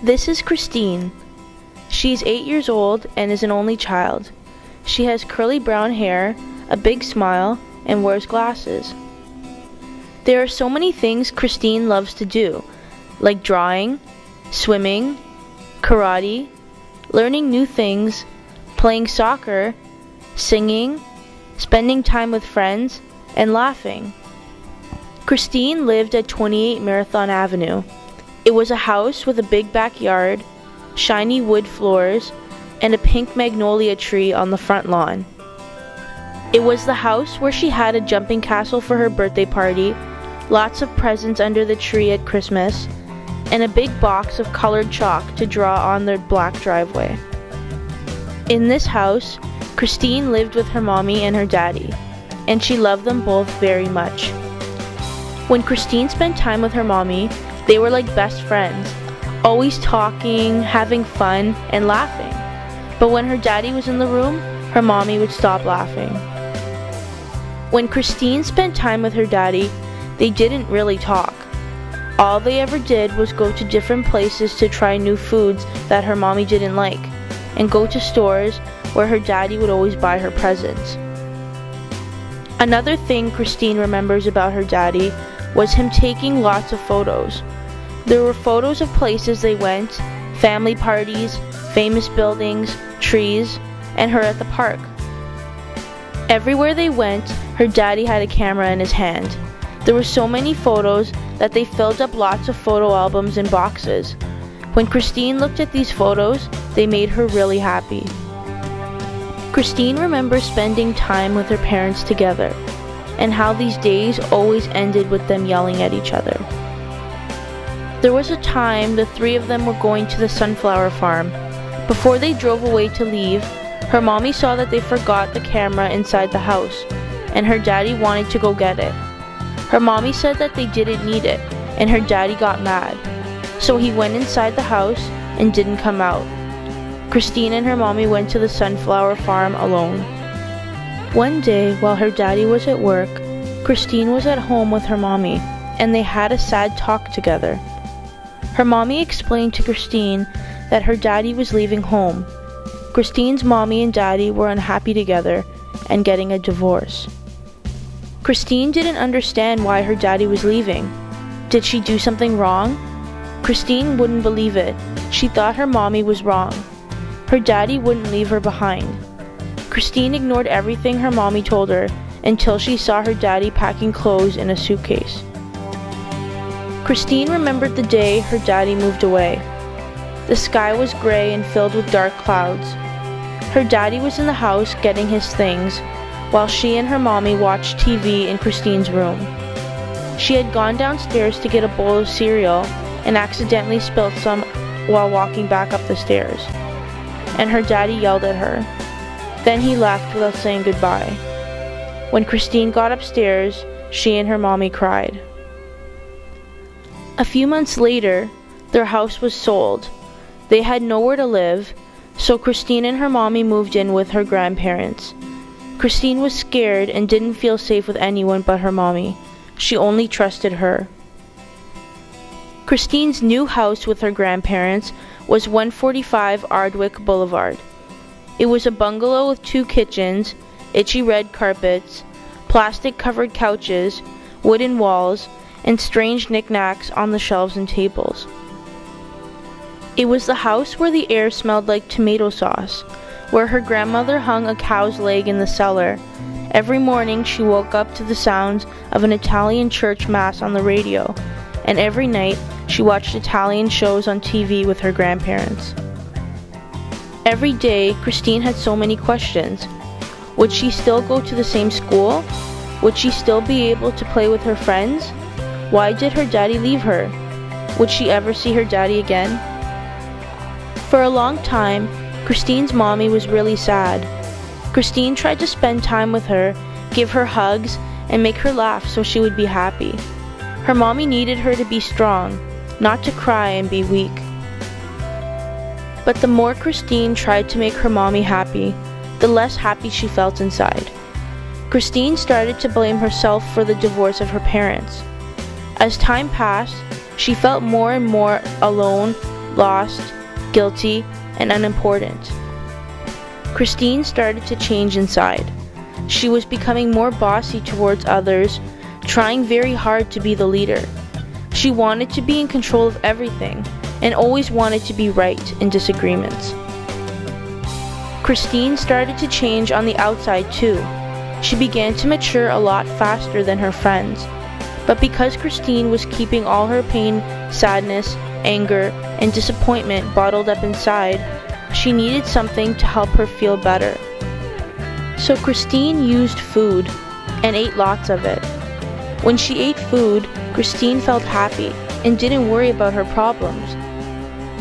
This is Kristine. She's 8 years old and is an only child. She has curly brown hair, a big smile, and wears glasses. There are so many things Kristine loves to do, like drawing, swimming, karate, learning new things, playing soccer, singing, spending time with friends, and laughing. Kristine lived at 28 Marathon Avenue. It was a house with a big backyard, shiny wood floors, and a pink magnolia tree on the front lawn. It was the house where she had a jumping castle for her birthday party, lots of presents under the tree at Christmas, and a big box of colored chalk to draw on their black driveway. In this house, Kristine lived with her mommy and her daddy, and she loved them both very much. When Kristine spent time with her mommy, they were like best friends, always talking, having fun, and laughing. But when her daddy was in the room, her mommy would stop laughing. When Kristine spent time with her daddy, they didn't really talk. All they ever did was go to different places to try new foods that her mommy didn't like, and go to stores where her daddy would always buy her presents. Another thing Kristine remembers about her daddy was him taking lots of photos. There were photos of places they went, family parties, famous buildings, trees, and her at the park. Everywhere they went, her daddy had a camera in his hand. There were so many photos that they filled up lots of photo albums and boxes. When Kristine looked at these photos, they made her really happy. Kristine remembers spending time with her parents together, and how these days always ended with them yelling at each other. There was a time the three of them were going to the sunflower farm. Before they drove away to leave, her mommy saw that they forgot the camera inside the house, and her daddy wanted to go get it. Her mommy said that they didn't need it, and her daddy got mad. So he went inside the house and didn't come out. Kristine and her mommy went to the sunflower farm alone. One day, while her daddy was at work, Kristine was at home with her mommy, and they had a sad talk together. Her mommy explained to Kristine that her daddy was leaving home. Kristine's mommy and daddy were unhappy together and getting a divorce. Kristine didn't understand why her daddy was leaving. Did she do something wrong? Kristine wouldn't believe it. She thought her mommy was wrong. Her daddy wouldn't leave her behind. Kristine ignored everything her mommy told her until she saw her daddy packing clothes in a suitcase. Kristine remembered the day her daddy moved away. The sky was gray and filled with dark clouds. Her daddy was in the house getting his things, while she and her mommy watched TV in Kristine's room. She had gone downstairs to get a bowl of cereal and accidentally spilled some while walking back up the stairs, and her daddy yelled at her. Then he left without saying goodbye. When Kristine got upstairs, she and her mommy cried. A few months later, their house was sold. They had nowhere to live, so Kristine and her mommy moved in with her grandparents. Kristine was scared and didn't feel safe with anyone but her mommy. She only trusted her. Kristine's new house with her grandparents was 145 Ardwick Boulevard. It was a bungalow with 2 kitchens, itchy red carpets, plastic-covered couches, wooden walls, and strange knickknacks on the shelves and tables. It was the house where the air smelled like tomato sauce, where her grandmother hung a cow's leg in the cellar. Every morning she woke up to the sounds of an Italian church mass on the radio, and every night she watched Italian shows on TV with her grandparents. Every day, Kristine had so many questions. Would she still go to the same school? Would she still be able to play with her friends? Why did her daddy leave her? Would she ever see her daddy again? For a long time, Kristine's mommy was really sad. Kristine tried to spend time with her, give her hugs, and make her laugh so she would be happy. Her mommy needed her to be strong, not to cry and be weak. But the more Kristine tried to make her mommy happy, the less happy she felt inside. Kristine started to blame herself for the divorce of her parents. As time passed, she felt more and more alone lost, guilty, and unimportant. Kristine started to change inside. She was becoming more bossy towards others, trying very hard to be the leader. She wanted to be in control of everything and always wanted to be right in disagreements. Kristine started to change on the outside too. She began to mature a lot faster than her friends. But because Kristine was keeping all her pain, sadness, anger, and disappointment bottled up inside, she needed something to help her feel better. So Kristine used food and ate lots of it. When she ate food, Kristine felt happy and didn't worry about her problems.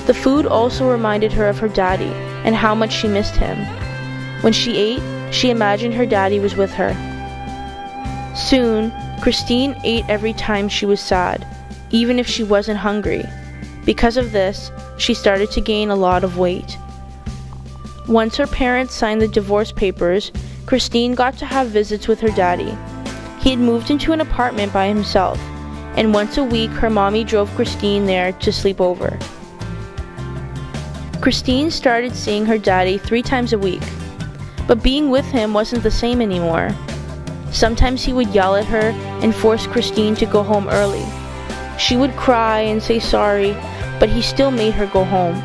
The food also reminded her of her daddy and how much she missed him. When she ate, she imagined her daddy was with her. Soon, Kristine ate every time she was sad, even if she wasn't hungry. Because of this, she started to gain a lot of weight. Once her parents signed the divorce papers, Kristine got to have visits with her daddy. He had moved into an apartment by himself, and once a week her mommy drove Kristine there to sleep over. Kristine started seeing her daddy 3 times a week, but being with him wasn't the same anymore. Sometimes he would yell at her and force Kristine to go home early. She would cry and say sorry, but he still made her go home.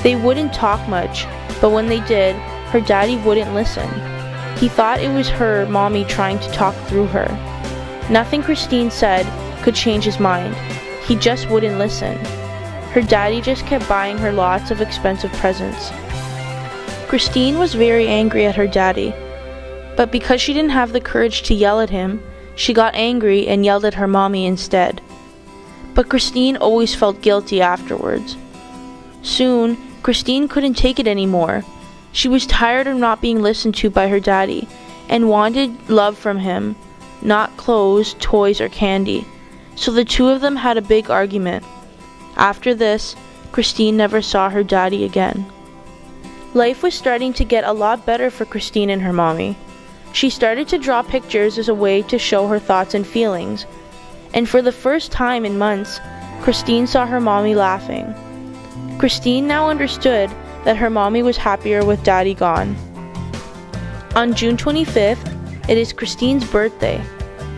They wouldn't talk much, but when they did, her daddy wouldn't listen. He thought it was her mommy trying to talk through her. Nothing Kristine said could change his mind. He just wouldn't listen. Her daddy just kept buying her lots of expensive presents. Kristine was very angry at her daddy, but because she didn't have the courage to yell at him, she got angry and yelled at her mommy instead. But Kristine always felt guilty afterwards. Soon, Kristine couldn't take it anymore. She was tired of not being listened to by her daddy and wanted love from him, not clothes, toys, or candy. So the two of them had a big argument. After this, Kristine never saw her daddy again. Life was starting to get a lot better for Kristine and her mommy. She started to draw pictures as a way to show her thoughts and feelings. And for the first time in months, Kristine saw her mommy laughing. Kristine now understood that her mommy was happier with daddy gone. On June 25th, it is Kristine's birthday.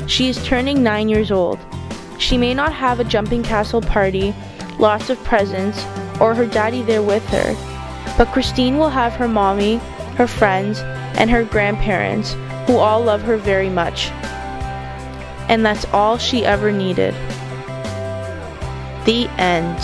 She is turning 9 years old. She may not have a jumping castle party, lots of presents, or her daddy there with her, but Kristine will have her mommy, her friends, and her grandparents, who all love her very much. And that's all she ever needed. The end.